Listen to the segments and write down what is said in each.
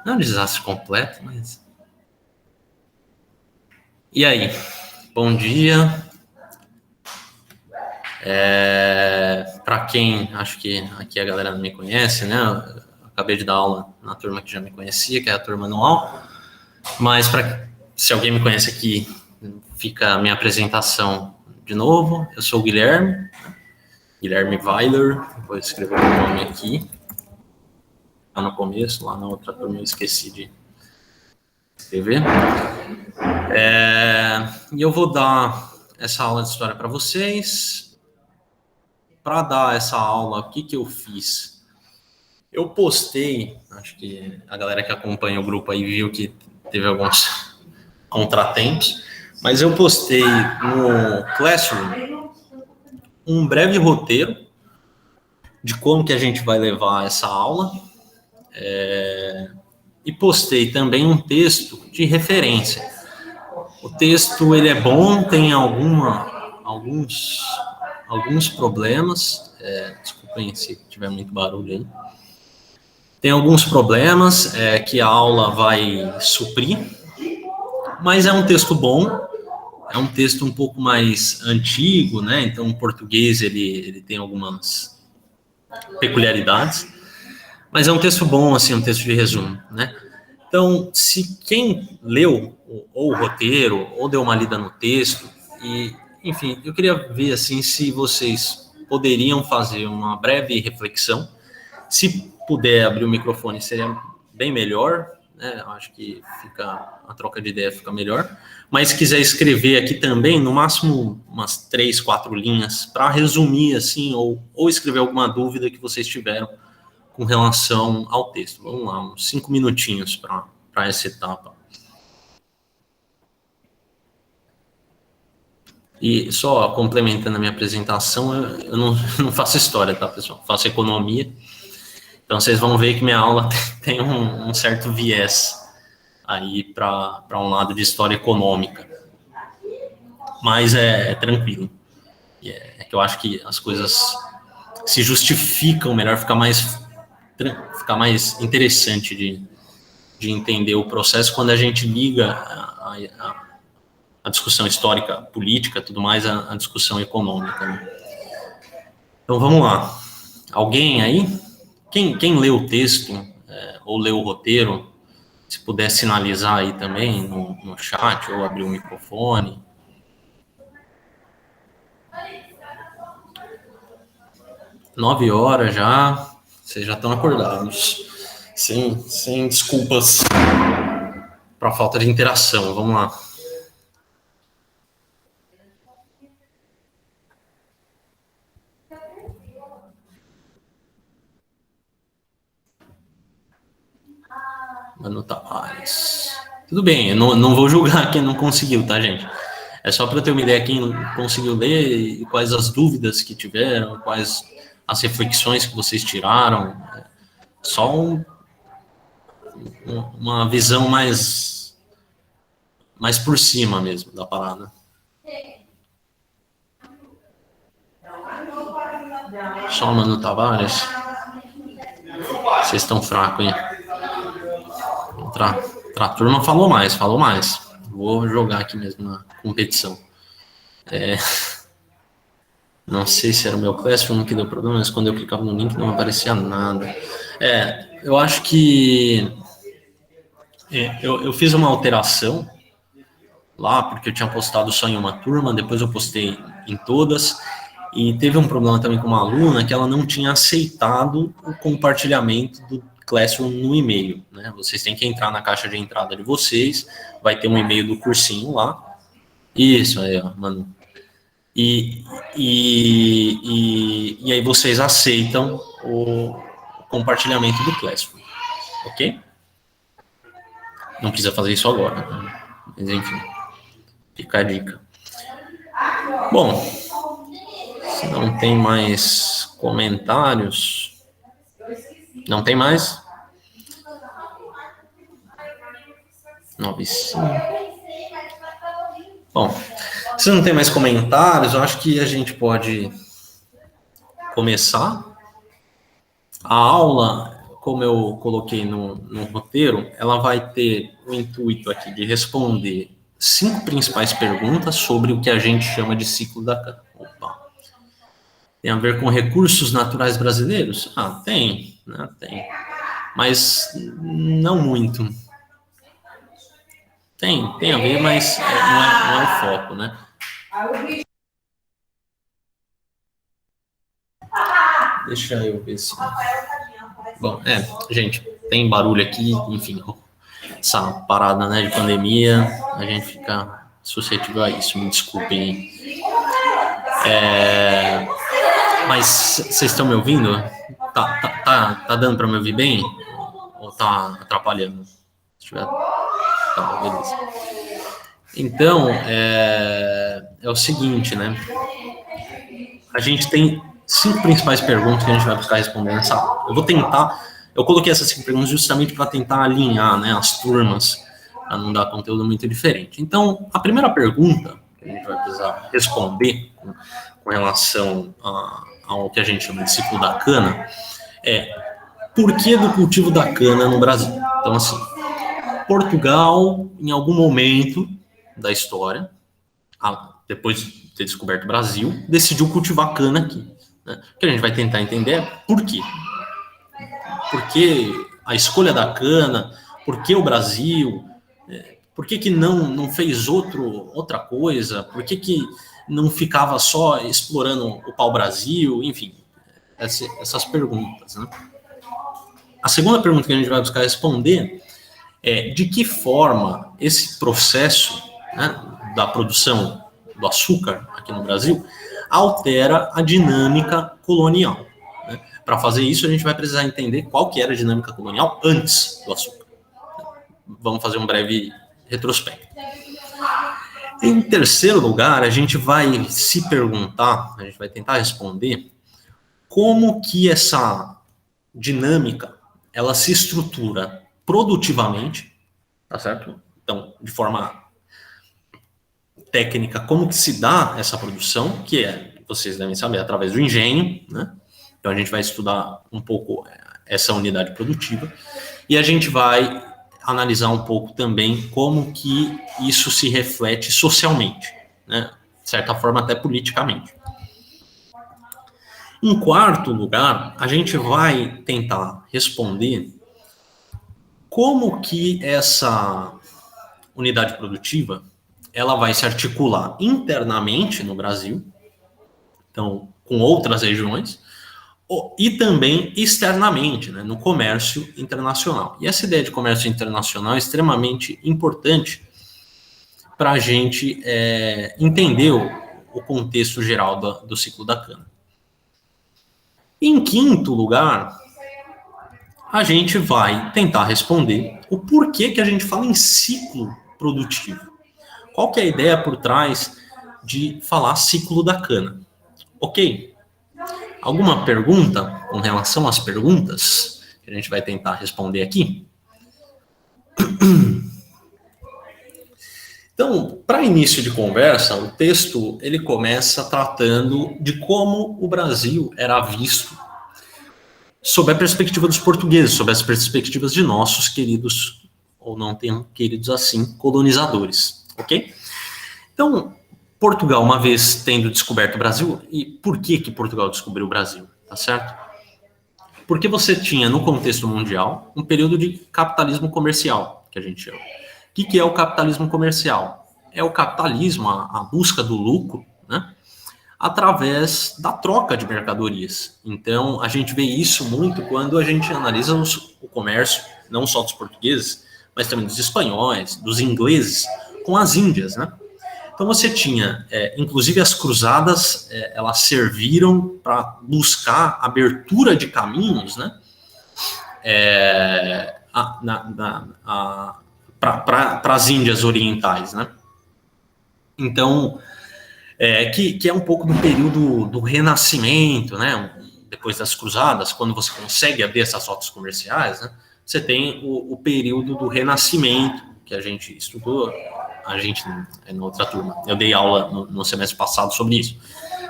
Não é um desastre completo, mas... E aí? Bom dia. Para quem, acho que aqui a galera não me conhece, né? Eu acabei de dar aula na turma que já me conhecia, que é a turma anual. Mas se alguém me conhece aqui, fica a minha apresentação de novo. Eu sou o Guilherme Weiler. Vou escrever o meu nome aqui. Lá no começo, lá na outra turma eu esqueci de escrever. E eu vou dar essa aula de história para vocês. Para dar essa aula, o que eu fiz? Eu postei, acho que a galera que acompanha o grupo aí viu que teve alguns contratempos, mas eu postei no Classroom um breve roteiro de como que a gente vai levar essa aula, e postei também um texto de referência. O texto ele é bom, tem alguns problemas, desculpem se tiver muito barulho aí. Tem alguns problemas que a aula vai suprir, mas é um texto bom, é um texto um pouco mais antigo, né? Então o português ele tem algumas peculiaridades, mas é um texto bom, assim, um texto de resumo, né? Então, se quem leu ou o roteiro ou deu uma lida no texto, e enfim, eu queria ver assim se vocês poderiam fazer uma breve reflexão. Se puder abrir o microfone, seria bem melhor, né? Acho que a troca de ideia fica melhor. Mas se quiser escrever aqui também, no máximo umas 3, 4 linhas, para resumir, assim, ou escrever alguma dúvida que vocês tiveram com relação ao texto. Vamos lá, uns 5 minutinhos para essa etapa. E só complementando a minha apresentação, eu não faço história, tá, pessoal? Faço economia. Então, vocês vão ver que minha aula tem um certo viés aí para um lado de história econômica. Mas é tranquilo. É que eu acho que as coisas se justificam melhor, fica mais interessante de entender o processo quando a gente liga a discussão histórica, política, tudo mais, a discussão econômica. Né? Então, vamos lá. Alguém aí? Quem leu o texto ou leu o roteiro, se puder sinalizar aí também no chat ou abrir o microfone. Nove horas já, vocês já estão acordados. Sem desculpas para falta de interação. Vamos lá. Mano Tavares. Tudo bem, eu não vou julgar quem não conseguiu, tá, gente? É só para ter uma ideia quem conseguiu ler e quais as dúvidas que tiveram, quais as reflexões que vocês tiraram. Só uma visão mais por cima mesmo da parada. Só o Mano Tavares. Vocês estão fracos, hein? A turma falou mais. Vou jogar aqui mesmo na competição. Não sei se era o meu Classroom que deu problema, mas quando eu clicava no link não aparecia nada. Eu acho que eu fiz uma alteração lá, porque eu tinha postado só em uma turma, depois eu postei em todas, e teve um problema também com uma aluna que ela não tinha aceitado o compartilhamento do Classroom no e-mail, né? Vocês têm que entrar na caixa de entrada de vocês, vai ter um e-mail do cursinho lá. Isso aí, ó, mano. E aí vocês aceitam o compartilhamento do Classroom, ok? Não precisa fazer isso agora, né? Mas enfim, fica a dica. Bom, se não tem mais comentários, não tem mais? 95. Bom, se não tem mais comentários, eu acho que a gente pode começar a aula. como eu coloquei no roteiro, ela vai ter o intuito aqui de responder 5 principais perguntas sobre o que a gente chama de ciclo da cana. Opa. Tem a ver com recursos naturais brasileiros? Ah, tem, né? Tem. Mas não muito. Tem a ver, mas não é o foco, né? Deixa eu ver se... Bom, gente, tem barulho aqui, enfim, essa parada, né, de pandemia, a gente fica suscetível a isso, me desculpem. Mas vocês estão me ouvindo? Tá dando para me ouvir bem? Ou tá atrapalhando? Se tiver... Tá, beleza. Então, é o seguinte, né? A gente tem 5 principais perguntas que a gente vai buscar responder nessa aula. Eu coloquei essas 5 perguntas justamente para tentar alinhar, né, as turmas, para não dar conteúdo muito diferente. Então, a primeira pergunta que a gente vai precisar responder com relação ao que a gente chama de ciclo da cana é: por que do cultivo da cana no Brasil? Então, assim, Portugal, em algum momento da história, depois de ter descoberto o Brasil, decidiu cultivar cana aqui. Né? O que a gente vai tentar entender é por quê. Por que a escolha da cana? Por que o Brasil? Por que não fez outra coisa? Por que não ficava só explorando o pau-brasil? Enfim, essas perguntas. Né? A segunda pergunta que a gente vai buscar responder é: de que forma esse processo, né, da produção do açúcar aqui no Brasil altera a dinâmica colonial? Né? Para fazer isso, a gente vai precisar entender qual que era a dinâmica colonial antes do açúcar. Vamos fazer um breve retrospecto. Em terceiro lugar, a gente vai se perguntar, a gente vai tentar responder como que essa dinâmica ela se estrutura produtivamente, tá certo? Então, de forma técnica, como que se dá essa produção, que vocês devem saber, através do engenho, né? Então a gente vai estudar um pouco essa unidade produtiva e a gente vai analisar um pouco também como que isso se reflete socialmente, né? De certa forma até politicamente. Em quarto lugar, a gente vai tentar responder como que essa unidade produtiva ela vai se articular internamente no Brasil, então com outras regiões, e também externamente, né, no comércio internacional. E essa ideia de comércio internacional é extremamente importante para a gente entender o contexto geral do ciclo da cana. Em quinto lugar, a gente vai tentar responder o porquê que a gente fala em ciclo produtivo. Qual que é a ideia por trás de falar ciclo da cana? Ok? Alguma pergunta com relação às perguntas que a gente vai tentar responder aqui? Então, para início de conversa, o texto ele começa tratando de como o Brasil era visto sob a perspectiva dos portugueses, sob as perspectivas de nossos queridos, ou não tão queridos assim, colonizadores, ok? Então, Portugal, uma vez tendo descoberto o Brasil, e por que Portugal descobriu o Brasil, tá certo? Porque você tinha, no contexto mundial, um período de capitalismo comercial, que a gente chama. O que é o capitalismo comercial? É o capitalismo, a busca do lucro, né, através da troca de mercadorias. Então, a gente vê isso muito quando a gente analisa o comércio, não só dos portugueses, mas também dos espanhóis, dos ingleses, com as Índias, né? Então você tinha, inclusive as cruzadas, elas serviram para buscar abertura de caminhos, né, para as Índias orientais, né? Então, que é um pouco do período do Renascimento, né? Depois das cruzadas, quando você consegue abrir essas rotas comerciais, né? Você tem o período do Renascimento, que a gente estudou, a gente na outra turma. Eu dei aula no semestre passado sobre isso.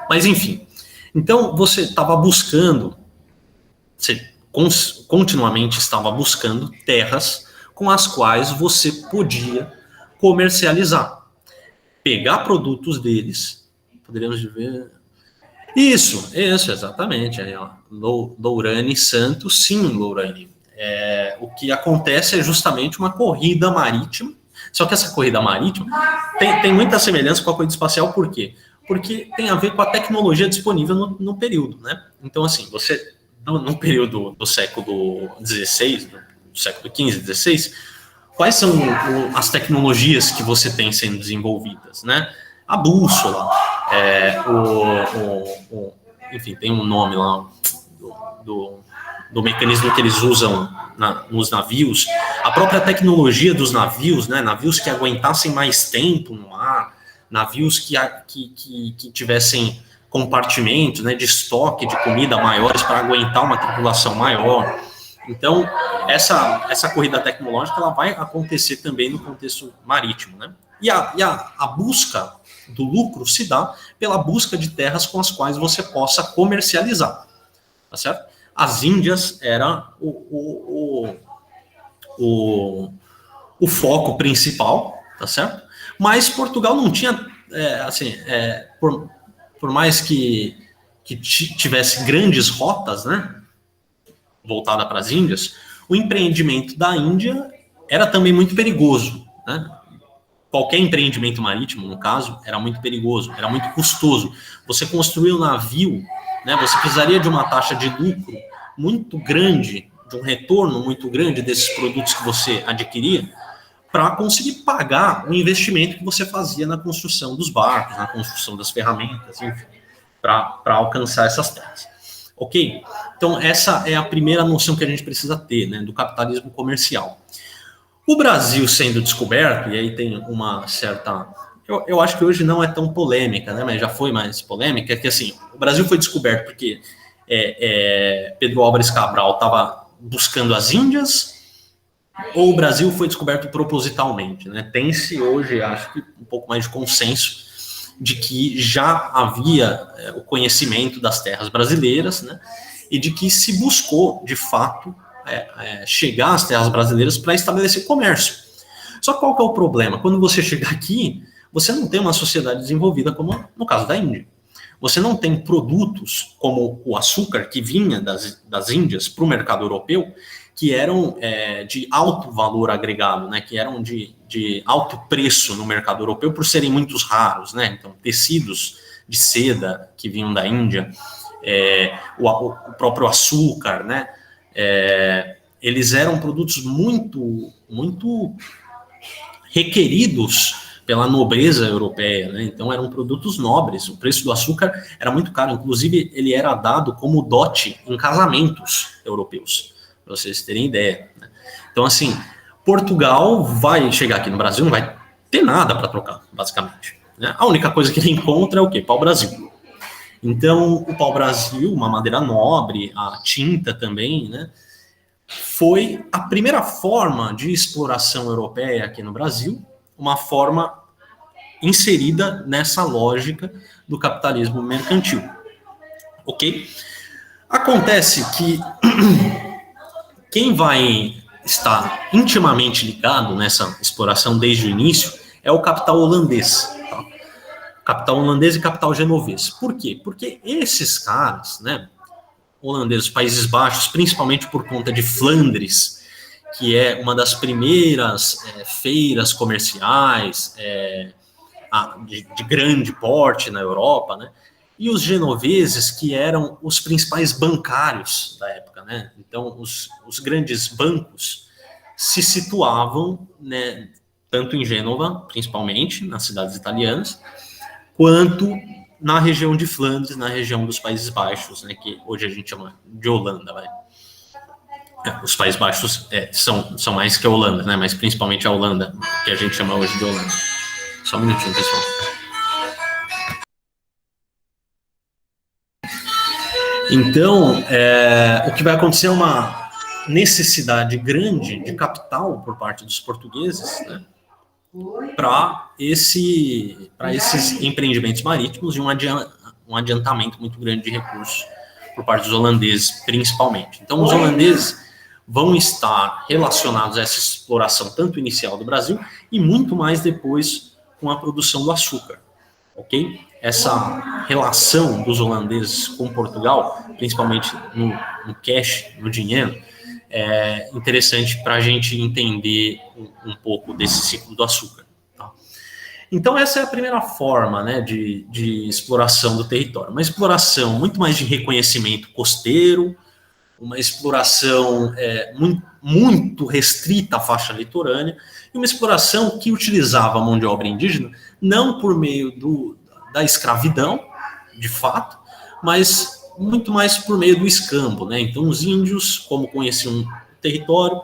Mas, enfim. Então, você estava buscando, você continuamente estava buscando terras com as quais você podia comercializar, pegar produtos deles, poderíamos ver. Isso, exatamente. Aí, ó, Lourane Santos, sim, Lourane. O que acontece é justamente uma corrida marítima, só que essa corrida marítima tem muita semelhança com a corrida espacial, por quê? Porque tem a ver com a tecnologia disponível no período, né? Então, assim, você, no período do século XVI, do século XV, XVI, quais são as tecnologias que você tem sendo desenvolvidas, né? A bússola, enfim, tem um nome lá do mecanismo que eles usam nos navios, a própria tecnologia dos navios, né? Navios que aguentassem mais tempo no mar, navios que tivessem compartimentos, né, de estoque de comida maiores para aguentar uma tripulação maior. Então, essa corrida tecnológica ela vai acontecer também no contexto marítimo, né? E a busca do lucro se dá pela busca de terras com as quais você possa comercializar, tá certo? As Índias era o foco principal, tá certo? Mas Portugal não tinha, por mais que tivesse grandes rotas, né, voltada para as Índias, o empreendimento da Índia era também muito perigoso, né? Qualquer empreendimento marítimo, no caso, era muito perigoso, era muito custoso. Você construir um navio, né, você precisaria de uma taxa de lucro muito grande, de um retorno muito grande desses produtos que você adquiria, para conseguir pagar o investimento que você fazia na construção dos barcos, na construção das ferramentas, enfim, para alcançar essas terras. Ok? Então, essa é a primeira noção que a gente precisa ter, né, do capitalismo comercial. O Brasil sendo descoberto, e aí tem uma certa... Eu acho que hoje não é tão polêmica, né, mas já foi mais polêmica, que assim, o Brasil foi descoberto porque Pedro Álvares Cabral estava buscando as Índias, ou o Brasil foi descoberto propositalmente, né? Tem-se hoje, acho que um pouco mais de consenso de que já havia o conhecimento das terras brasileiras, né? E de que se buscou, de fato, chegar às terras brasileiras para estabelecer comércio. Só que qual que é o problema? Quando você chega aqui, você não tem uma sociedade desenvolvida como no caso da Índia. Você não tem produtos como o açúcar que vinha das Índias para o mercado europeu, que eram de alto valor agregado, né, que eram de alto preço no mercado europeu por serem muito raros, né? Então, tecidos de seda que vinham da Índia, o próprio açúcar, né? Eles eram produtos muito, muito requeridos pela nobreza europeia, né? Então eram produtos nobres. O preço do açúcar era muito caro, inclusive ele era dado como dote em casamentos europeus, para vocês terem ideia, né? Então, assim, Portugal vai chegar aqui no Brasil, não vai ter nada para trocar, basicamente, né? A única coisa que ele encontra é o quê? Pau-brasil. Então, o pau-brasil, uma madeira nobre, a tinta também, né? Foi a primeira forma de exploração europeia aqui no Brasil, uma forma inserida nessa lógica do capitalismo mercantil. Ok? Acontece que quem vai estar intimamente ligado nessa exploração desde o início é o capital holandês. Tá? Capital holandês e capital genovês. Por quê? Porque esses caras, né, holandeses, Países Baixos, principalmente por conta de Flandres, que é uma das primeiras feiras comerciais de grande porte na Europa, né? E os genoveses, que eram os principais bancários da época, né? Então, os grandes bancos se situavam, né, tanto em Gênova, principalmente, nas cidades italianas, quanto na região de Flandres, na região dos Países Baixos, né, que hoje a gente chama de Holanda, vai. Os Países Baixos são mais que a Holanda, né, mas principalmente a Holanda, que a gente chama hoje de Holanda. Só um minutinho, pessoal. Então, o que vai acontecer é uma necessidade grande de capital por parte dos portugueses, né, para esses empreendimentos marítimos e um adiantamento muito grande de recursos por parte dos holandeses, principalmente. Então, os holandeses vão estar relacionados a essa exploração tanto inicial do Brasil e muito mais depois com a produção do açúcar, ok? Essa relação dos holandeses com Portugal, principalmente no cash, no dinheiro, é interessante para a gente entender um pouco desse ciclo do açúcar. Tá? Então, essa é a primeira forma, né, de exploração do território. Uma exploração muito mais de reconhecimento costeiro, uma exploração muito restrita à faixa litorânea, e uma exploração que utilizava a mão de obra indígena não por meio da escravidão, de fato, mas muito mais por meio do escambo, né? Então, os índios, como conheciam o território,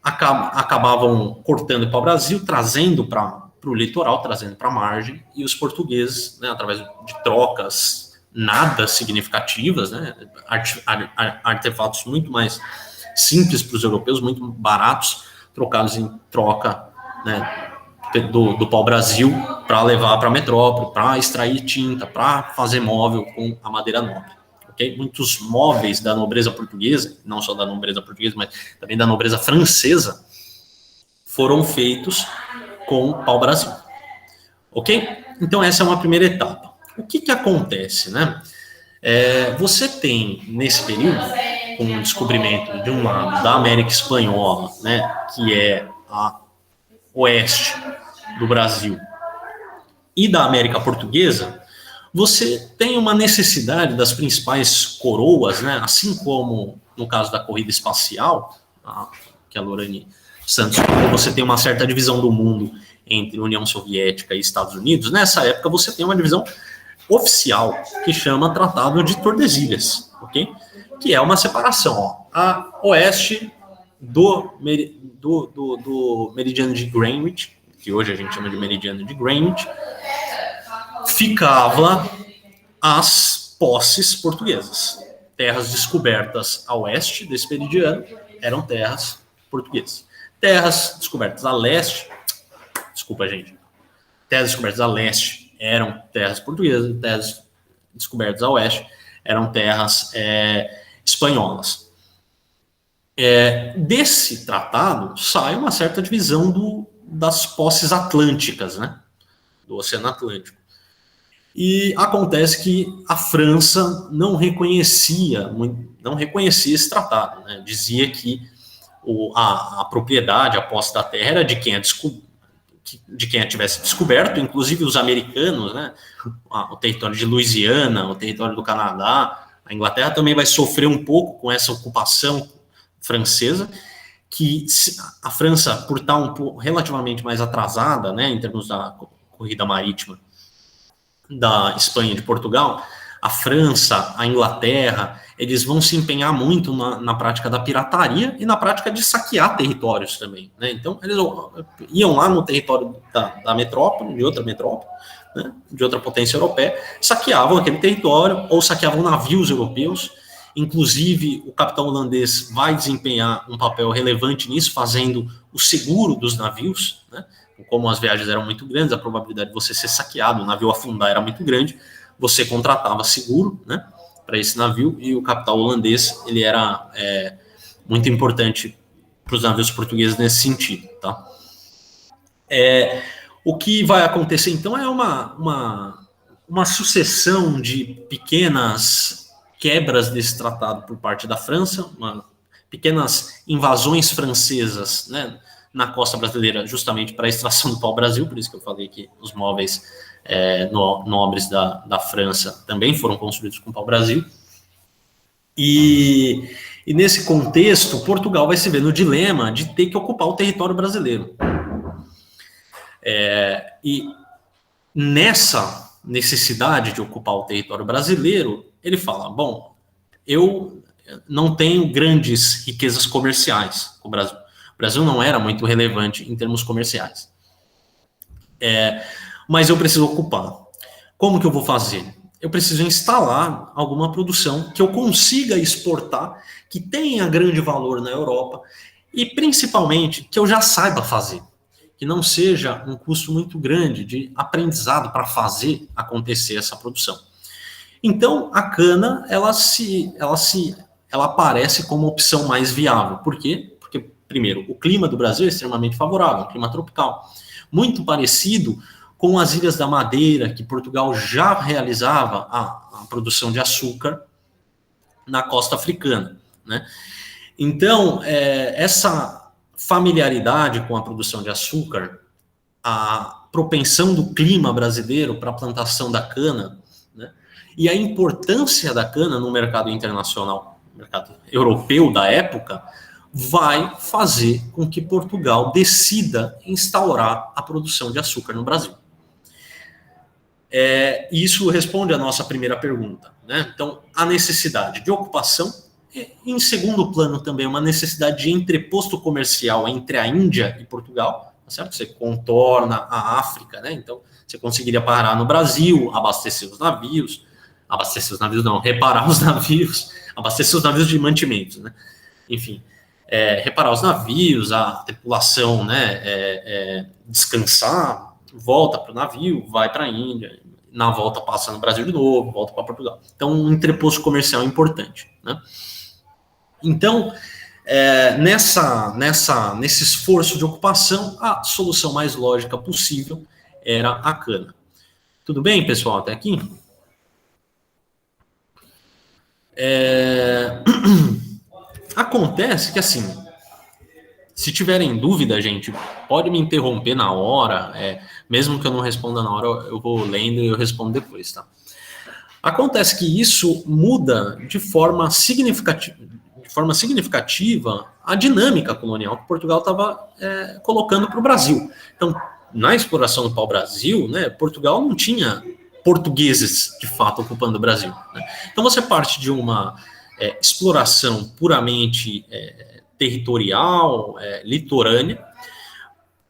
acabavam cortando para o Brasil, trazendo para o litoral, trazendo para a margem, e os portugueses, né, através de trocas nada significativas, né, artefatos muito mais simples para os europeus, muito baratos, trocados em troca, né, do pau-brasil para levar para a metrópole, para extrair tinta, para fazer móvel com a madeira nobre. Okay? Muitos móveis da nobreza portuguesa, não só da nobreza portuguesa, mas também da nobreza francesa, foram feitos com pau-brasil. Ok? Então, essa é uma primeira etapa. O que acontece, né? Você tem, nesse período, com o descobrimento, de um lado, da América Espanhola, né, que é a oeste do Brasil, e da América Portuguesa, você tem uma necessidade das principais coroas, né, assim como no caso da corrida espacial, que a Lorane Santos falou, você tem uma certa divisão do mundo entre União Soviética e Estados Unidos. Nessa época você tem uma divisão oficial que chama Tratado de Tordesilhas, ok? Que é uma separação, ó, a oeste do meridiano de Greenwich, que hoje a gente chama de meridiano de Greenwich, ficava as posses portuguesas. Terras descobertas a oeste desse meridiano eram terras portuguesas. Terras descobertas a leste, terras descobertas a leste eram terras portuguesas, terras descobertas a oeste eram terras espanholas. Desse tratado sai uma certa divisão das posses atlânticas, né, do Oceano Atlântico. E acontece que a França não reconhecia esse tratado, né? Dizia que a propriedade, a posse da terra era de quem a tivesse descoberto, inclusive os americanos, né? O território de Louisiana, o território do Canadá, a Inglaterra também vai sofrer um pouco com essa ocupação francesa, que a França, por estar relativamente mais atrasada, né, em termos da corrida marítima da Espanha e de Portugal, a França, a Inglaterra, eles vão se empenhar muito na prática da pirataria e na prática de saquear territórios também, né? Então, eles iam lá no território da metrópole, de outra metrópole, né, de outra potência europeia, saqueavam aquele território ou saqueavam navios europeus. Inclusive, o capitão holandês vai desempenhar um papel relevante nisso, fazendo o seguro dos navios, né? Como as viagens eram muito grandes, a probabilidade de você ser saqueado, o navio afundar era muito grande, você contratava seguro, né, para esse navio, e o capitão holandês, ele era muito importante para os navios portugueses nesse sentido, tá? O que vai acontecer, então, é uma sucessão de pequenas quebras desse tratado por parte da França, pequenas invasões francesas, né, na costa brasileira, justamente para a extração do pau-brasil, por isso que eu falei que os móveis nobres da França também foram construídos com pau-brasil. E nesse contexto, Portugal vai se ver no dilema de ter que ocupar o território brasileiro. E nessa necessidade de ocupar o território brasileiro, ele fala, bom, eu não tenho grandes riquezas comerciais com o Brasil. O Brasil não era muito relevante em termos comerciais. Mas eu preciso ocupar. Como que eu vou fazer? Eu preciso instalar alguma produção que eu consiga exportar, que tenha grande valor na Europa e, principalmente, que eu já saiba fazer. Que não seja um custo muito grande de aprendizado para fazer acontecer essa produção. Então, a cana, ela aparece como opção mais viável. Por quê? Porque, primeiro, o clima do Brasil é extremamente favorável, um clima tropical. Muito parecido com as Ilhas da Madeira, que Portugal já realizava a produção de açúcar na costa africana, né? Então, essa familiaridade com a produção de açúcar, a propensão do clima brasileiro para a plantação da cana, né, e a importância da cana no mercado internacional, mercado europeu da época, vai fazer com que Portugal decida instaurar a produção de açúcar no Brasil. Isso responde à nossa primeira pergunta, né? Então, a necessidade de ocupação, e, em segundo plano também, uma necessidade de entreposto comercial entre a Índia e Portugal, tá certo? Você contorna a África, né? Então, você conseguiria parar no Brasil, abastecer os navios não, reparar os navios, abastecer os navios de mantimentos, né? Enfim, reparar os navios, a tripulação, né, descansar, volta para o navio, vai para a Índia, na volta passa no Brasil de novo, volta para Portugal. Então, um entreposto comercial importante, né? Então, nesse esforço de ocupação, a solução mais lógica possível era a cana. Tudo bem, pessoal, até aqui? Acontece que, assim, se tiverem dúvida, gente, pode me interromper na hora, mesmo que eu não responda na hora, eu vou lendo e eu respondo depois, tá? Acontece que isso muda de forma significativa a dinâmica colonial que Portugal estava colocando para o Brasil. Então, na exploração do pau-brasil, né, Portugal não tinha portugueses, de fato, ocupando o Brasil, né? Então, você parte de uma exploração puramente territorial, litorânea,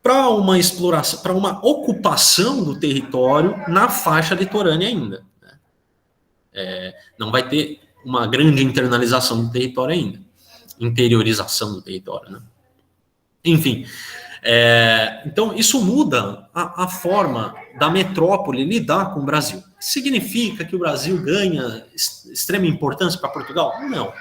para uma exploração, para uma ocupação do território na faixa litorânea ainda. Não vai ter uma grande internalização do território ainda, interiorização do território, né? Enfim, então isso muda a forma da metrópole lidar com o Brasil. Significa que o Brasil ganha extrema importância para Portugal? Não.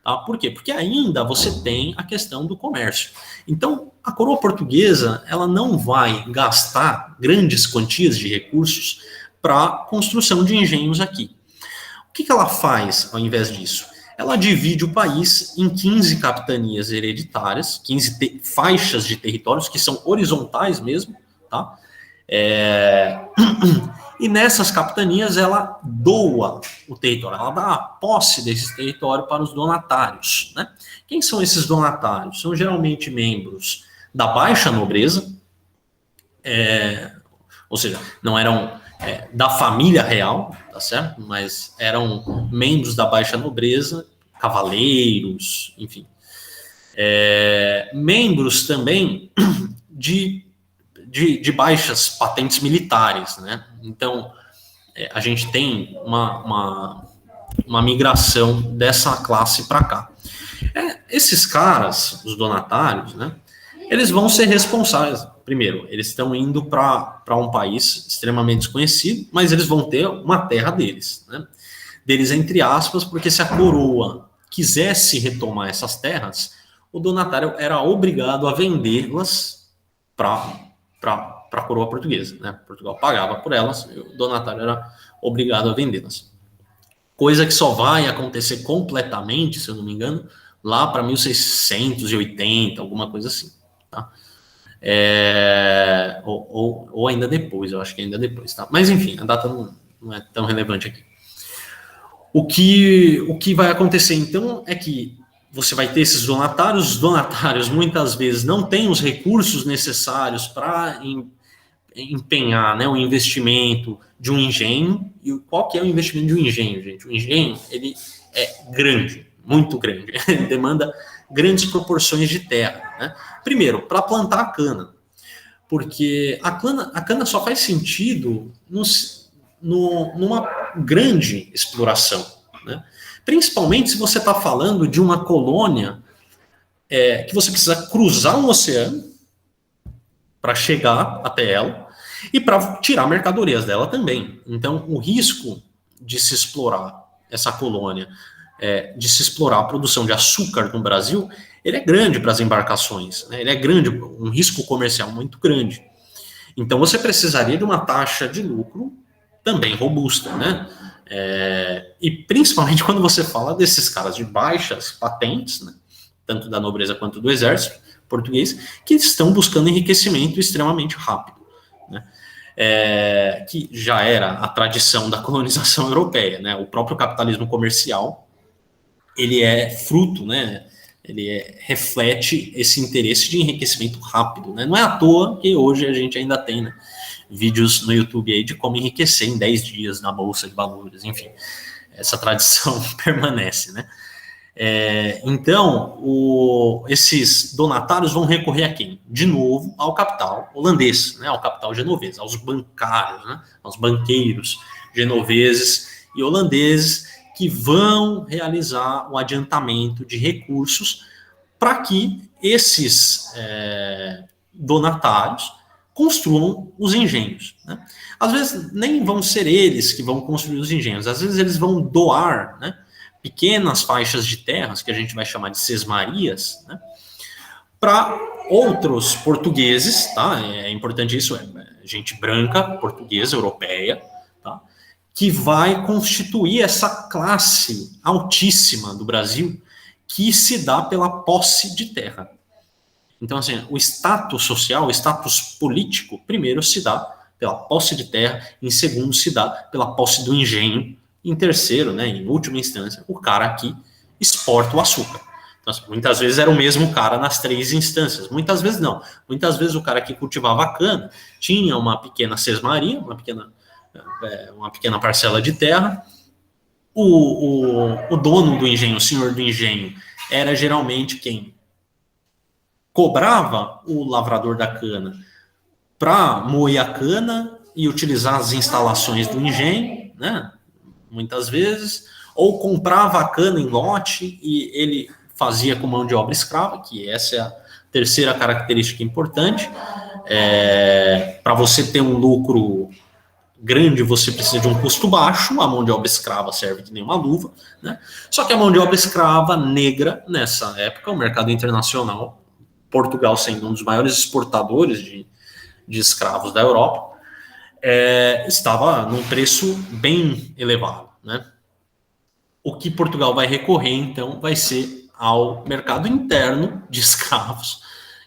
Tá? Por quê? Porque ainda você tem a questão do comércio. Então, a coroa portuguesa, ela não vai gastar grandes quantias de recursos para a construção de engenhos aqui. O que ela faz ao invés disso? Ela divide o país em 15 capitanias hereditárias, 15 faixas de territórios, que são horizontais mesmo, tá? E nessas capitanias ela doa o território, ela dá a posse desse território para os donatários, né? Quem são esses donatários? São geralmente membros da baixa nobreza, ou seja, não eram da família real, tá certo? Mas eram membros da baixa nobreza, cavaleiros, enfim. Membros também de baixas patentes militares, né? Então, a gente tem uma migração dessa classe para cá. Esses caras, os donatários, né? Eles vão ser responsáveis. Primeiro, eles estão indo para um país extremamente desconhecido, mas eles vão ter uma terra deles, né? Deles, entre aspas, porque se a coroa quisesse retomar essas terras, o donatário era obrigado a vendê-las para a coroa portuguesa, né? Portugal pagava por elas e o donatário era obrigado a vendê-las. Coisa que só vai acontecer completamente, se eu não me engano, lá para 1680, alguma coisa assim, tá? Ou ainda depois, eu acho que ainda depois, tá? Mas enfim, a data não é tão relevante aqui. O que vai acontecer então é que você vai ter esses donatários, os donatários muitas vezes não têm os recursos necessários para empenhar, né, o investimento de um engenho. E qual que é o investimento de um engenho, gente? O engenho, ele é grande, muito grande, ele demanda grandes proporções de terra, né? Primeiro, para plantar a cana, porque a cana só faz sentido numa grande exploração, né? Principalmente se você está falando de uma colônia que você precisa cruzar um oceano para chegar até ela e para tirar mercadorias dela também. Então, o risco de se explorar essa colônia, de se explorar a produção de açúcar no Brasil, ele é grande para as embarcações, né? Ele é grande, um risco comercial muito grande. Então, você precisaria de uma taxa de lucro também robusta, né? E principalmente quando você fala desses caras de baixas patentes, né? Tanto da nobreza quanto do exército português, que estão buscando enriquecimento extremamente rápido, né? Que já era a tradição da colonização europeia, né? O próprio capitalismo comercial, ele é fruto, né? Ele reflete esse interesse de enriquecimento rápido, né? Não é à toa que hoje a gente ainda tem, né, vídeos no YouTube aí de como enriquecer em 10 dias na bolsa de valores, enfim, essa tradição permanece, né? Então, esses donatários vão recorrer a quem? De novo, ao capital holandês, né, ao capital genovês, aos bancários, né, aos banqueiros genoveses e holandeses que vão realizar o adiantamento de recursos para que esses donatários construam os engenhos, né? Às vezes nem vão ser eles que vão construir os engenhos, às vezes eles vão doar, né, pequenas faixas de terras, que a gente vai chamar de sesmarias, né, para outros portugueses, tá? É importante isso, gente branca, portuguesa, europeia, tá? Que vai constituir essa classe altíssima do Brasil que se dá pela posse de terra. Então, assim, o status social, o status político, primeiro se dá pela posse de terra, em segundo se dá pela posse do engenho, em terceiro, né, em última instância, o cara que exporta o açúcar. Então, assim, muitas vezes era o mesmo cara nas 3 instâncias, muitas vezes não. Muitas vezes o cara que cultivava a cana tinha uma pequena sesmaria, uma pequena parcela de terra. O dono do engenho, o senhor do engenho, era geralmente quem cobrava o lavrador da cana para moer a cana e utilizar as instalações do engenho, né? Muitas vezes, ou comprava a cana em lote e ele fazia com mão de obra escrava, que essa é a terceira característica importante. Para você ter um lucro grande, você precisa de um custo baixo, a mão de obra escrava serve que nem uma luva, né? Só que a mão de obra escrava negra, nessa época, o mercado internacional, Portugal sendo um dos maiores exportadores de escravos da Europa, estava num preço bem elevado, né? O que Portugal vai recorrer, então, vai ser ao mercado interno de escravos,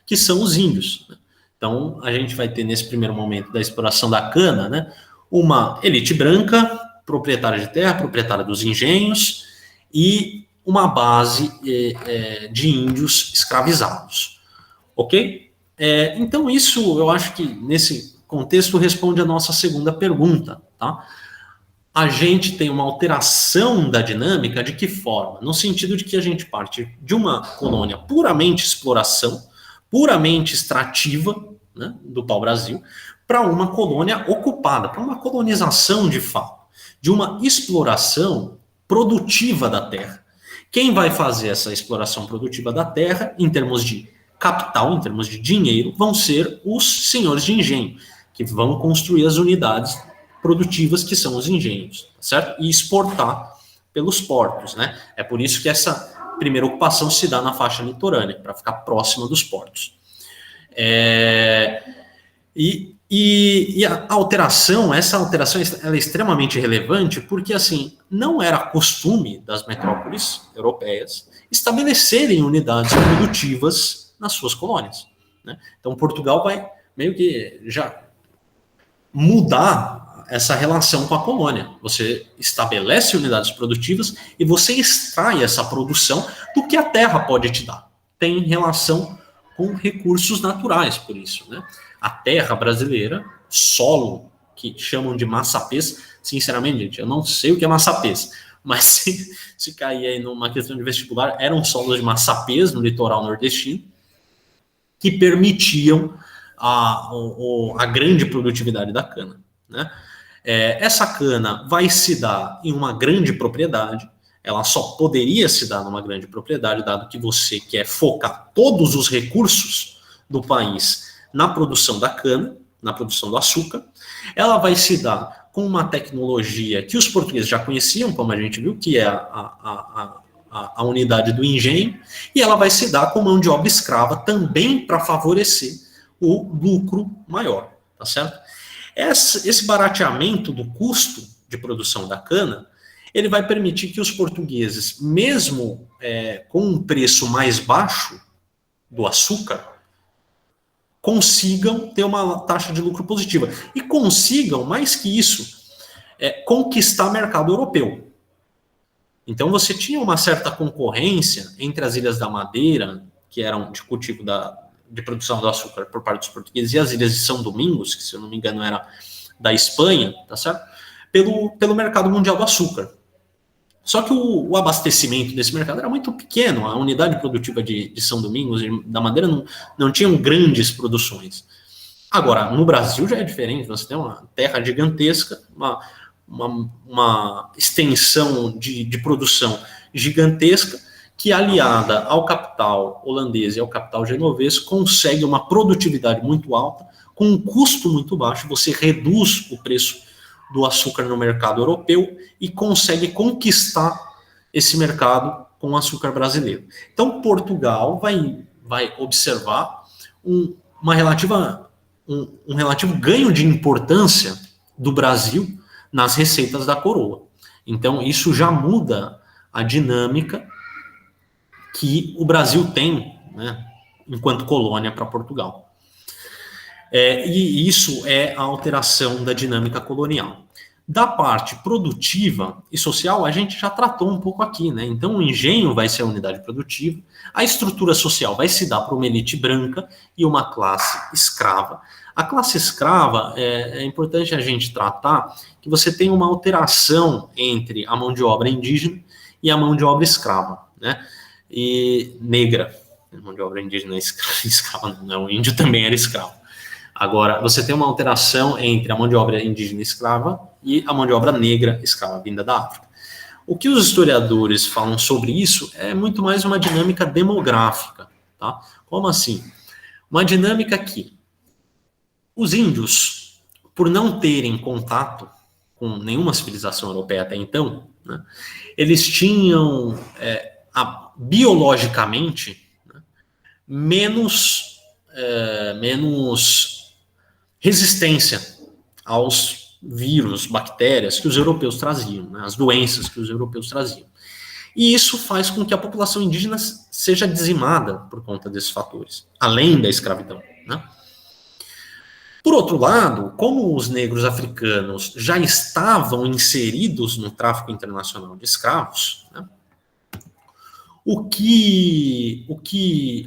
que são os índios, né? Então, a gente vai ter, nesse primeiro momento da exploração da cana, né, uma elite branca, proprietária de terra, proprietária dos engenhos, e uma base de índios escravizados. Ok? Então, isso eu acho que nesse contexto responde a nossa segunda pergunta, tá? A gente tem uma alteração da dinâmica de que forma? No sentido de que a gente parte de uma colônia puramente exploração, puramente extrativa, né, do pau-brasil, para uma colônia ocupada, para uma colonização de fato, de uma exploração produtiva da terra. Quem vai fazer essa exploração produtiva da terra, em termos de capital, em termos de dinheiro, vão ser os senhores de engenho, que vão construir as unidades produtivas que são os engenhos, certo? E exportar pelos portos, né? É por isso que essa primeira ocupação se dá na faixa litorânea, para ficar próxima dos portos. E a alteração, essa alteração ela é extremamente relevante porque, assim, não era costume das metrópoles europeias estabelecerem unidades produtivas nas suas colônias, né? Então, Portugal vai meio que já mudar essa relação com a colônia. Você estabelece unidades produtivas e você extrai essa produção do que a terra pode te dar. Tem relação com recursos naturais, por isso, né? A terra brasileira, solo, que chamam de maçapês, sinceramente, gente, eu não sei o que é maçapês, mas se cair aí numa questão de vestibular, eram solos de maçapês no litoral nordestino, que permitiam a grande produtividade da cana, né? Essa cana vai se dar em uma grande propriedade, ela só poderia se dar numa grande propriedade, dado que você quer focar todos os recursos do país na produção da cana, na produção do açúcar. Ela vai se dar com uma tecnologia que os portugueses já conheciam, como a gente viu, que é a unidade do engenho, e ela vai se dar com mão de obra escrava também para favorecer o lucro maior, tá certo? Esse barateamento do custo de produção da cana, ele vai permitir que os portugueses, mesmo com um preço mais baixo do açúcar, consigam ter uma taxa de lucro positiva. E consigam, mais que isso, conquistar mercado europeu. Então você tinha uma certa concorrência entre as Ilhas da Madeira, que eram de cultivo de produção do açúcar por parte dos portugueses, e as Ilhas de São Domingos, que se eu não me engano era da Espanha, tá certo? Pelo mercado mundial do açúcar. Só que o abastecimento desse mercado era muito pequeno, a unidade produtiva de São Domingos e da Madeira não tinham grandes produções. Agora, no Brasil já é diferente, você tem uma terra gigantesca, uma extensão de produção gigantesca, que aliada ao capital holandês e ao capital genovês, consegue uma produtividade muito alta, com um custo muito baixo, você reduz o preço do açúcar no mercado europeu e consegue conquistar esse mercado com o açúcar brasileiro. Então, Portugal vai observar um relativo ganho de importância do Brasil nas receitas da coroa. Então, isso já muda a dinâmica que o Brasil tem, né, enquanto colônia para Portugal. E isso é a alteração da dinâmica colonial. Da parte produtiva e social, a gente já tratou um pouco aqui, né? Então, o engenho vai ser a unidade produtiva, a estrutura social vai se dar para uma elite branca e uma classe escrava. A classe escrava, é importante a gente tratar que você tem uma alteração entre a mão de obra indígena e a mão de obra escrava, né? E negra. A mão de obra indígena escrava, não, o índio também era escravo. Agora, você tem uma alteração entre a mão de obra indígena escrava e a mão de obra negra escrava, vinda da África. O que os historiadores falam sobre isso é muito mais uma dinâmica demográfica, tá? Como assim? Uma dinâmica que os índios, por não terem contato com nenhuma civilização europeia até então, né, eles tinham, biologicamente, né, menos resistência aos vírus, bactérias que os europeus traziam, né, as doenças que os europeus traziam. E isso faz com que a população indígena seja dizimada por conta desses fatores, além da escravidão, né? Por outro lado, como os negros africanos já estavam inseridos no tráfico internacional de escravos, né, o que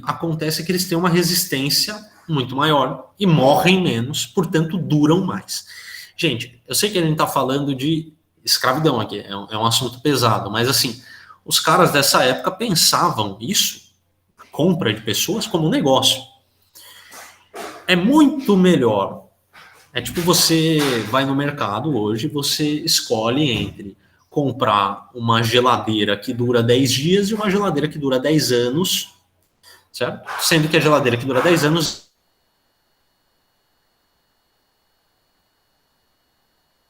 acontece é que eles têm uma resistência muito maior e morrem menos, portanto, duram mais. Gente, eu sei que a gente está falando de escravidão aqui, é um assunto pesado, mas assim, os caras dessa época pensavam isso, a compra de pessoas, como um negócio. É muito melhor. É tipo, você vai no mercado hoje, você escolhe entre comprar uma geladeira que dura 10 dias e uma geladeira que dura 10 anos, certo? Sendo que a geladeira que dura 10 anos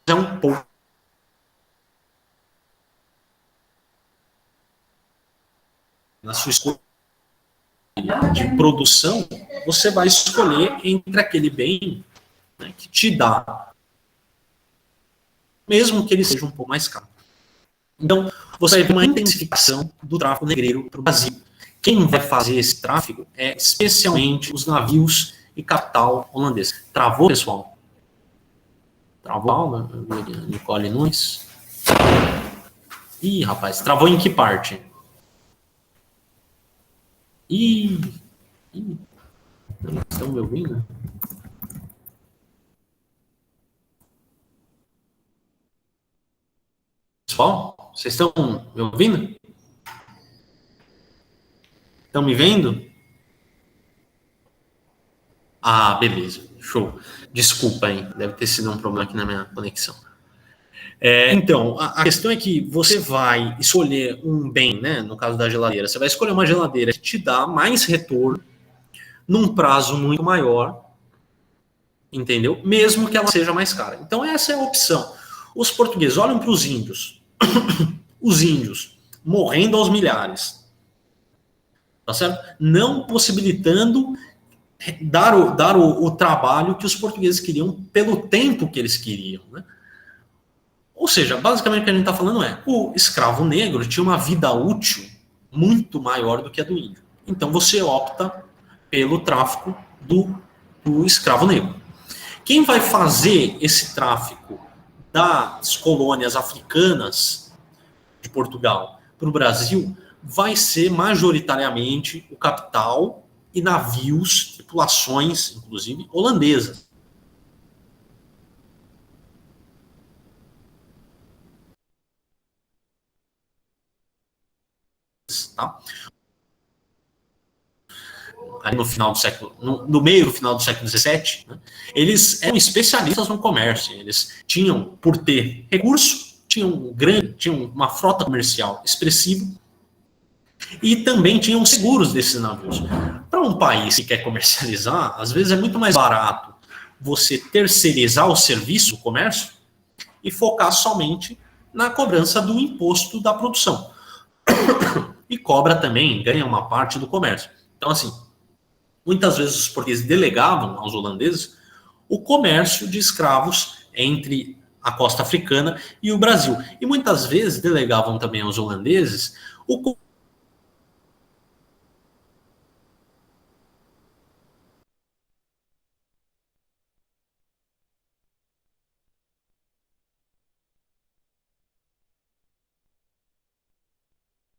é um pouco na sua escolha de produção, você vai escolher entre aquele bem, né, que te dá, mesmo que ele seja um pouco mais caro. Então, você vai ver uma intensificação do tráfico negreiro para o Brasil. Quem vai fazer esse tráfico é especialmente os navios e capital holandês. Travou, pessoal? Travou, né? Nicole Nunes. Ih, rapaz, travou em que parte? Não estão me ouvindo? Pessoal, vocês estão me ouvindo? Estão me vendo? Ah, beleza, show. Desculpa, hein? Deve ter sido um problema aqui na minha conexão. Então, a questão é que você vai escolher um bem, né? No caso da geladeira, você vai escolher uma geladeira que te dá mais retorno num prazo muito maior, entendeu? Mesmo que ela seja mais cara. Então, essa é a opção. Os portugueses olham para os índios, os índios morrendo aos milhares, tá certo? Não possibilitando dar o trabalho que os portugueses queriam pelo tempo que eles queriam, né? Ou seja, basicamente o que a gente está falando é, o escravo negro tinha uma vida útil muito maior do que a do índio. Então você opta pelo tráfico do escravo negro. Quem vai fazer esse tráfico das colônias africanas de Portugal para o Brasil vai ser majoritariamente o capital e navios, tripulações, inclusive holandesas. Tá? Ali no final do século, no meio do final do século XVII, né, eles eram especialistas no comércio. Eles tinham, por ter recurso, tinham uma frota comercial expressiva e também tinham seguros desses navios. Para um país que quer comercializar, às vezes é muito mais barato você terceirizar o serviço do comércio e focar somente na cobrança do imposto da produção. E cobra também, ganha uma parte do comércio. Então, assim, muitas vezes os portugueses delegavam aos holandeses o comércio de escravos entre a costa africana e o Brasil. E muitas vezes delegavam também aos holandeses o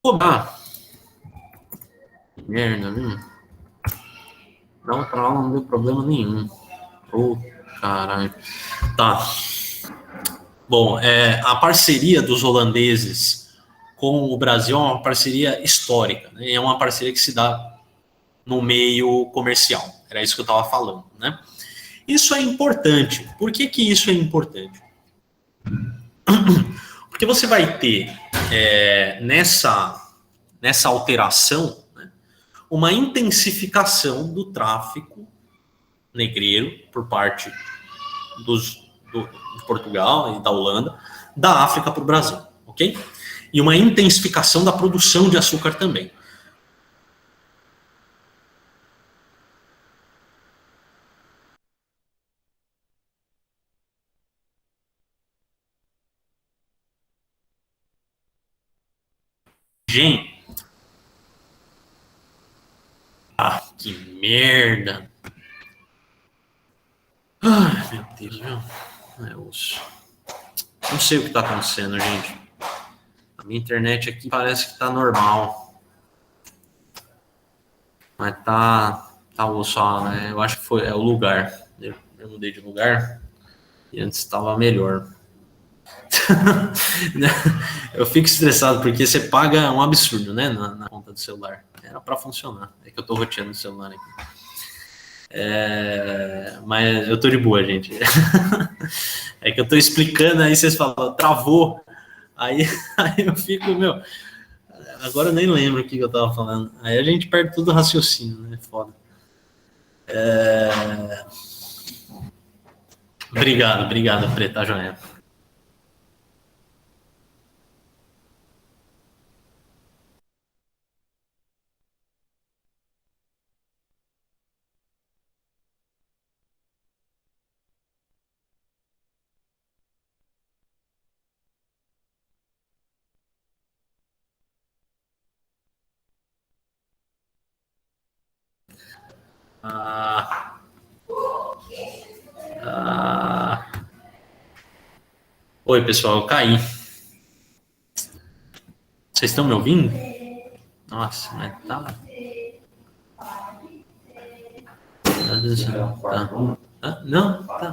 cobrar. Merda, viu? Na outra aula não deu problema nenhum. Ô, caralho. Tá. Bom, a parceria dos holandeses com o Brasil é uma parceria histórica, né? É uma parceria que se dá no meio comercial. Era isso que eu estava falando, né? Isso é importante. Por que que isso é importante? Porque você vai ter nessa alteração, né, uma intensificação do tráfico negreiro por parte de Portugal e da Holanda, da África para o Brasil, ok? E uma intensificação da produção de açúcar também. Gente, que merda. Ai, meu Deus, viu? Não sei o que está acontecendo, gente. A minha internet aqui parece que está normal. Mas tá só, né? Eu acho que é o lugar. Eu mudei de lugar e antes estava melhor. Eu fico estressado porque você paga um absurdo, né? Na conta do celular. Era para funcionar. É que eu tô roteando o celular aqui. Mas eu tô de boa, gente. É que eu tô explicando, aí vocês falam, travou. Aí eu fico, agora eu nem lembro o que eu tava falando. Aí a gente perde tudo o raciocínio, né? Foda. Obrigado, Preta Joia. Ah, ah. Oi, pessoal, eu caí. Vocês estão me ouvindo? Nossa, mas tá. Tá. Ah, não, tá.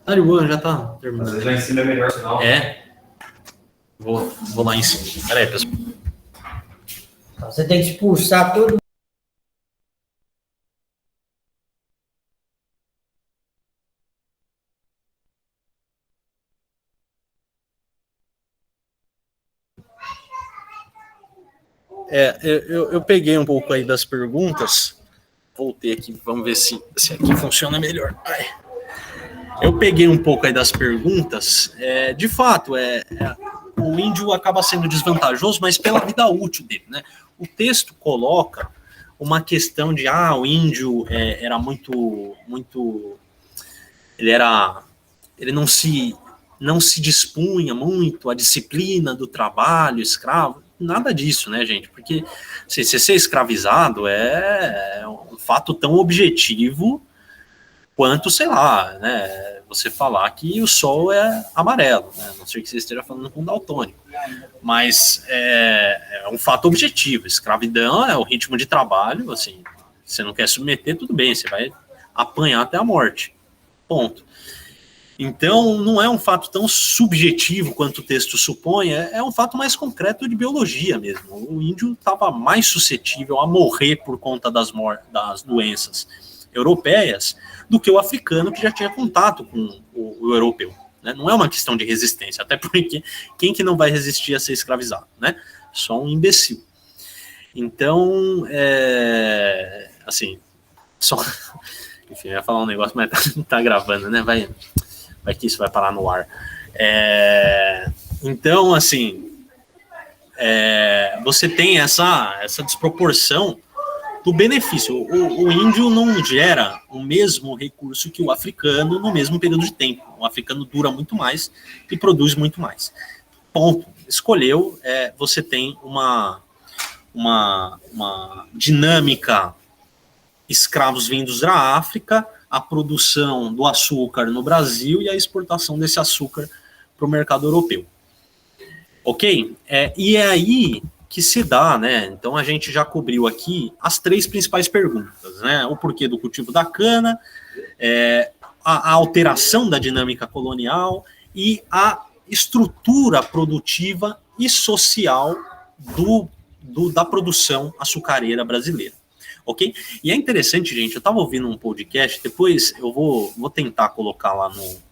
Tá de boa, já tá terminando. Você já ensina melhor, sinal? Vou lá em cima. Pera aí, pessoal. Você tem que expulsar todo. Eu peguei um pouco aí das perguntas. Voltei aqui, vamos ver se aqui funciona melhor. Ai. Eu peguei um pouco aí das perguntas. De fato, o índio acaba sendo desvantajoso, mas pela vida útil dele, né? O texto coloca uma questão de o índio era muito ele não se dispunha muito à disciplina do trabalho escravo, nada disso, né, gente? Porque assim, ser escravizado é um fato tão objetivo quanto, sei lá, né, você falar que o sol é amarelo, né, a não ser que você esteja falando com daltônico, mas é um fato objetivo. Escravidão é o ritmo de trabalho, assim, você não quer submeter, tudo bem, você vai apanhar até a morte, ponto. Então, não é um fato tão subjetivo quanto o texto supõe, é um fato mais concreto de biologia mesmo. O índio estava mais suscetível a morrer por conta das doenças europeias do que o africano, que já tinha contato com o europeu. Né? Não é uma questão de resistência, até porque quem que não vai resistir a ser escravizado? Né? Só um imbecil. Então, assim, enfim, eu ia falar um negócio, mas tá gravando, né? Vai que isso vai parar no ar. Então, assim, você tem essa desproporção do benefício. O índio não gera o mesmo recurso que o africano no mesmo período de tempo. O africano dura muito mais e produz muito mais. Ponto. Escolheu, você tem uma dinâmica escravos vindos da África, a produção do açúcar no Brasil e a exportação desse açúcar para o mercado europeu. Ok? E é aí que se dá, né? Então a gente já cobriu aqui as 3 principais perguntas, né? O porquê do cultivo da cana, a alteração da dinâmica colonial e a estrutura produtiva e social da produção açucareira brasileira. Ok? E é interessante, gente, eu estava ouvindo um podcast, depois eu vou tentar colocar lá no...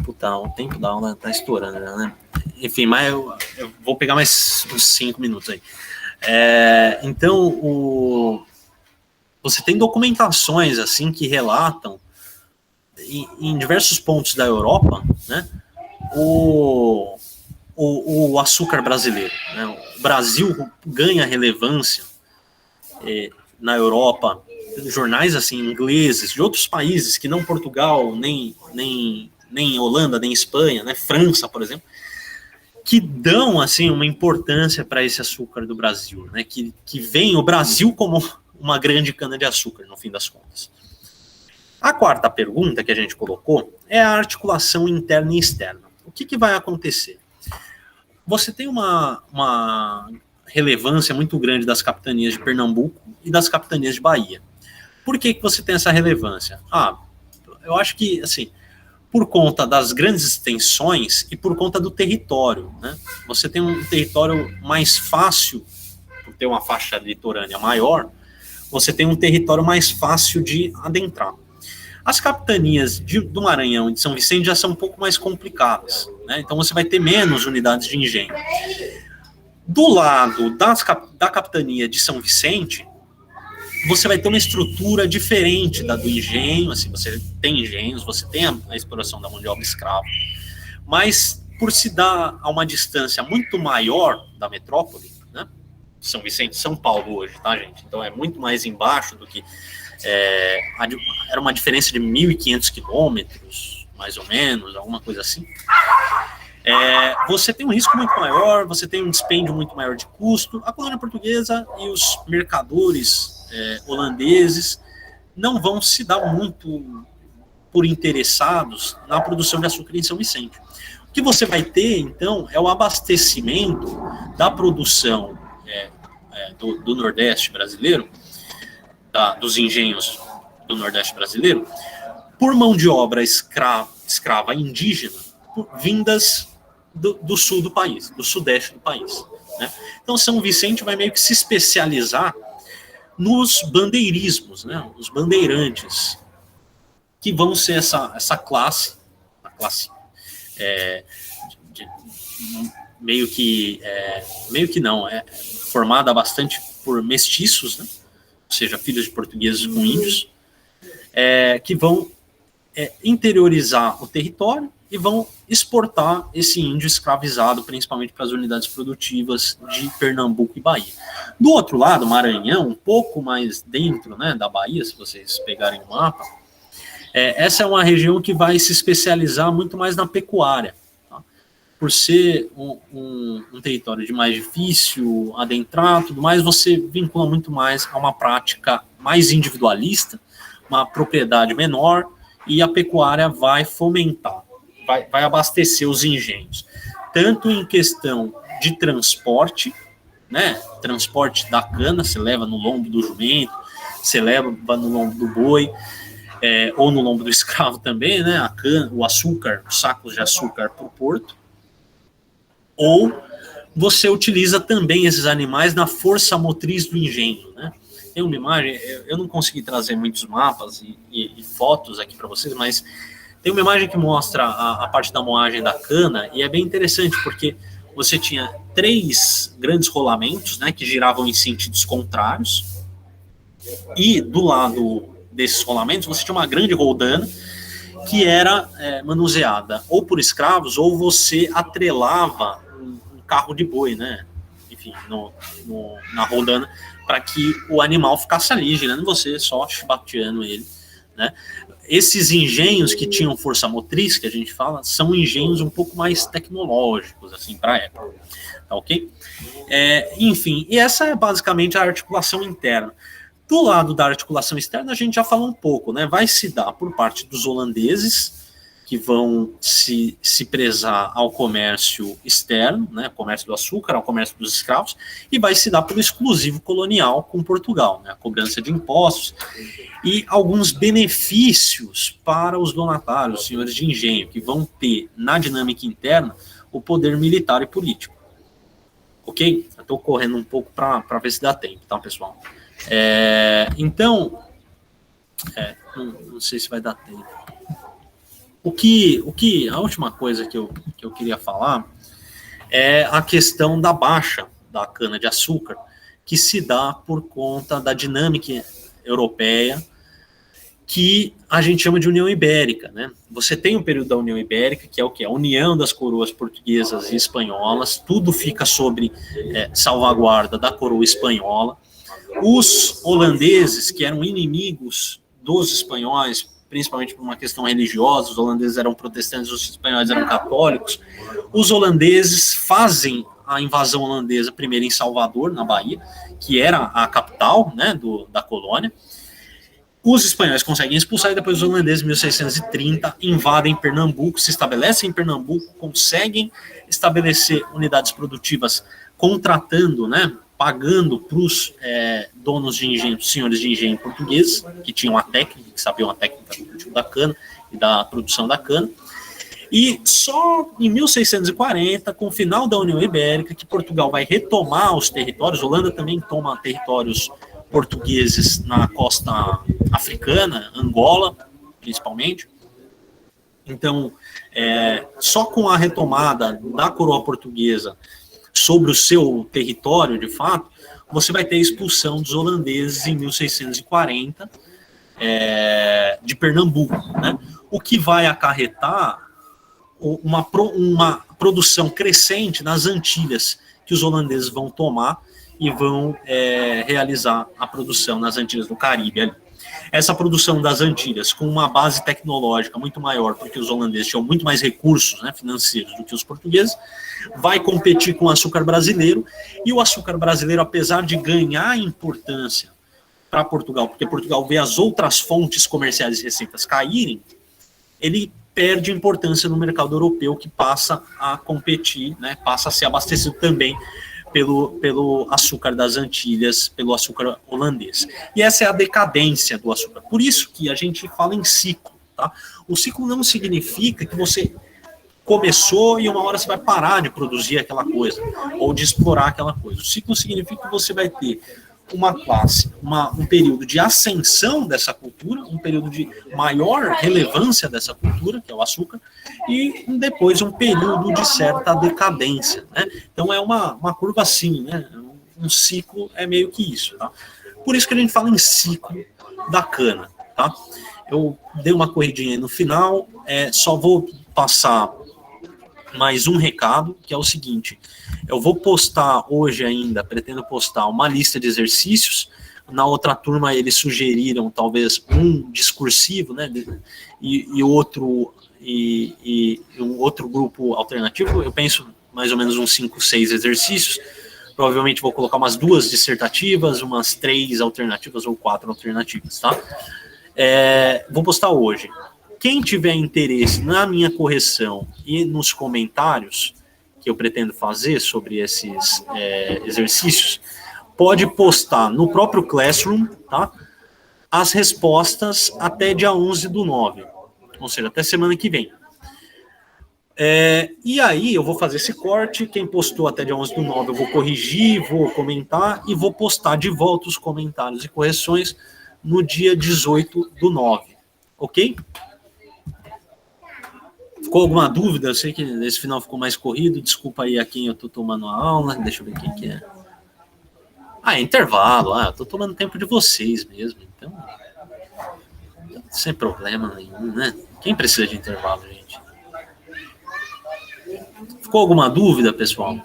Puta, o tempo da aula tá estourando, né? Enfim, mas eu vou pegar mais uns 5 minutos aí. Então, você tem documentações, assim, que relatam em diversos pontos da Europa, né, o açúcar brasileiro. Né? O Brasil ganha relevância na Europa, jornais assim ingleses de outros países que não Portugal, nem Holanda, nem Espanha, né, França, por exemplo, que dão assim uma importância para esse açúcar do Brasil, né, que vem o Brasil como uma grande cana de açúcar no fim das contas. A quarta pergunta que a gente colocou é a articulação interna e externa. O que vai acontecer? Você tem uma relevância muito grande das capitanias de Pernambuco e das capitanias de Bahia. Por que você tem essa relevância? Eu acho que, assim, por conta das grandes extensões e por conta do território, né? Você tem um território mais fácil, por ter uma faixa litorânea maior, você tem um território mais fácil de adentrar. As capitanias do Maranhão e de São Vicente já são um pouco mais complicadas, né? Então você vai ter menos unidades de engenho. Do lado da capitania de São Vicente, você vai ter uma estrutura diferente da do engenho, assim, você tem engenhos, você tem a exploração da mão de obra escrava, mas por se dar a uma distância muito maior da metrópole, né? São Vicente, São Paulo hoje, tá, gente? Então é muito mais embaixo do que... era uma diferença de 1.500 quilômetros, mais ou menos, alguma coisa assim. Você tem um risco muito maior, você tem um dispêndio muito maior de custo. A colônia portuguesa e os mercadores holandeses não vão se dar muito por interessados na produção de açúcar em São Vicente. O que você vai ter, então, é o abastecimento da produção do Nordeste brasileiro, dos engenhos do Nordeste brasileiro, por mão de obra escrava indígena, vindas do sul do país, do sudeste do país. Né? Então, São Vicente vai meio que se especializar nos bandeirismos, né? Os bandeirantes, que vão ser essa classe, a classe meio que não, formada bastante por mestiços, né? Ou seja, filhos de portugueses com índios, que vão interiorizar o território e vão exportar esse índio escravizado, principalmente para as unidades produtivas de Pernambuco e Bahia. Do outro lado, Maranhão, um pouco mais dentro, né, da Bahia, se vocês pegarem o mapa, essa é uma região que vai se especializar muito mais na pecuária, tá? Por ser um território de mais difícil adentrar, tudo mais, você vincula muito mais a uma prática mais individualista, uma propriedade menor, e a pecuária vai fomentar, vai abastecer os engenhos, tanto em questão de transporte, né? Transporte da cana, você leva no lombo do jumento, você leva no lombo do boi, ou no lombo do escravo também, né? A cana, o açúcar, os sacos de açúcar para o porto, ou você utiliza também esses animais na força motriz do engenho, né? Tem uma imagem, eu não consegui trazer muitos mapas e fotos aqui para vocês, mas tem uma imagem que mostra a parte da moagem da cana, e é bem interessante, porque você tinha 3 grandes rolamentos, né, que giravam em sentidos contrários, e do lado desses rolamentos você tinha uma grande roldana, que era manuseada ou por escravos, ou você atrelava um carro de boi, né, enfim, na roldana, para que o animal ficasse ali, girando você, só chibateando ele, né. Esses engenhos que tinham força motriz, que a gente fala, são engenhos um pouco mais tecnológicos, assim, para a época, tá ok? Enfim, e essa é basicamente a articulação interna. Do lado da articulação externa, a gente já falou um pouco, né? Vai se dar por parte dos holandeses, que vão se prezar ao comércio externo, né, comércio do açúcar, ao comércio dos escravos, e vai se dar pelo exclusivo colonial com Portugal, né, a cobrança de impostos e alguns benefícios para os donatários, os senhores de engenho, que vão ter, na dinâmica interna, o poder militar e político. Ok? Eu estou correndo um pouco para ver se dá tempo, tá, pessoal? Então, não sei se vai dar tempo. A última coisa que eu queria falar é a questão da baixa da cana-de-açúcar, que se dá por conta da dinâmica europeia, que a gente chama de União Ibérica, né? Você tem um período da União Ibérica, que é o quê? A união das coroas portuguesas e espanholas, tudo fica sob salvaguarda da coroa espanhola. Os holandeses, que eram inimigos dos espanhóis, principalmente por uma questão religiosa, os holandeses eram protestantes, os espanhóis eram católicos. Os holandeses fazem a invasão holandesa primeiro em Salvador, na Bahia, que era a capital, né, da colônia. Os espanhóis conseguem expulsar, e depois os holandeses, em 1630, invadem Pernambuco, se estabelecem em Pernambuco, conseguem estabelecer unidades produtivas, contratando, né, pagando para os donos de engenho, senhores de engenho portugueses, que tinham a técnica, que sabiam a técnica do cultivo da cana e da produção da cana. E só em 1640, com o final da União Ibérica, que Portugal vai retomar os territórios. A Holanda também toma territórios portugueses na costa africana, Angola, principalmente. Então, só com a retomada da coroa portuguesa sobre o seu território, de fato, você vai ter a expulsão dos holandeses em 1640 de Pernambuco, né? O que vai acarretar uma produção crescente nas Antilhas, que os holandeses vão tomar e vão realizar a produção nas Antilhas do Caribe ali. Essa produção das Antilhas, com uma base tecnológica muito maior, porque os holandeses tinham muito mais recursos, né, financeiros do que os portugueses, vai competir com o açúcar brasileiro, e o açúcar brasileiro, apesar de ganhar importância para Portugal, porque Portugal vê as outras fontes comerciais de receitas caírem, ele perde importância no mercado europeu, que passa a competir, né, passa a ser abastecido também pelo açúcar das Antilhas, pelo açúcar holandês. E essa é a decadência do açúcar. Por isso que a gente fala em ciclo, tá? O ciclo não significa que você começou e uma hora você vai parar de produzir aquela coisa, ou de explorar aquela coisa. O ciclo significa que você vai ter uma classe, um período de ascensão dessa cultura, um período de maior relevância dessa cultura, que é o açúcar, e depois um período de certa decadência, né? Então é uma curva assim, né? Um ciclo é meio que isso, tá? Por isso que a gente fala em ciclo da cana, tá? eu dei uma corridinha aí no final, só vou passar mais um recado, que é o seguinte: eu vou postar hoje ainda, pretendo postar uma lista de exercícios. Na outra turma eles sugeriram talvez um discursivo, né, e outro e um outro grupo alternativo. Eu penso mais ou menos uns 5, 6 exercícios. Provavelmente vou colocar umas 2 dissertativas, umas 3 alternativas ou 4 alternativas, tá? Vou postar hoje. Quem tiver interesse na minha correção e nos comentários que eu pretendo fazer sobre esses exercícios, pode postar no próprio Classroom, tá? As respostas até dia 11/9, ou seja, até semana que vem. E aí eu vou fazer esse corte, quem postou até dia 11/9 eu vou corrigir, vou comentar e vou postar de volta os comentários e correções no dia 18/9, ok? Ficou alguma dúvida? Eu sei que esse final ficou mais corrido, desculpa aí a quem eu tô tomando a aula, deixa eu ver quem que é. Intervalo, eu tô tomando tempo de vocês mesmo, então sem problema nenhum, né? Quem precisa de intervalo, gente? Ficou alguma dúvida, pessoal?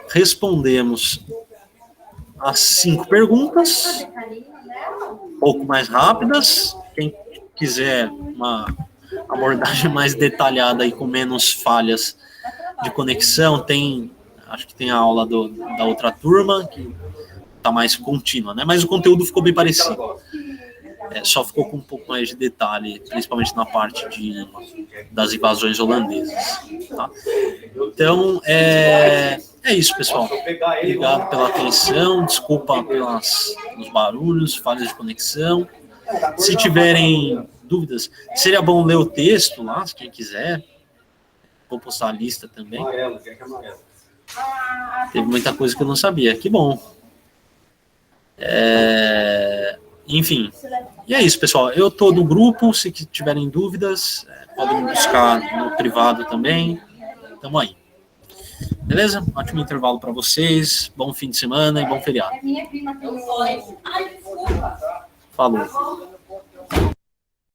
Respondemos as 5 perguntas, um pouco mais rápidas. Quem quiser uma abordagem mais detalhada e com menos falhas de conexão, acho que tem a aula da outra turma, que está mais contínua, né? Mas o conteúdo ficou bem parecido. Só ficou com um pouco mais de detalhe, principalmente na parte das invasões holandesas. Tá? Então, é isso, pessoal. Obrigado pela atenção, desculpa pelos barulhos, falhas de conexão. Se tiverem dúvidas, seria bom ler o texto lá, se quem quiser. Vou postar a lista também. Teve muita coisa que eu não sabia, que bom. Enfim, e é isso, pessoal. Eu tô no grupo, se tiverem dúvidas, podem me buscar no privado também. Tamo aí. Beleza? Ótimo intervalo para vocês. Bom fim de semana e bom feriado. Falou.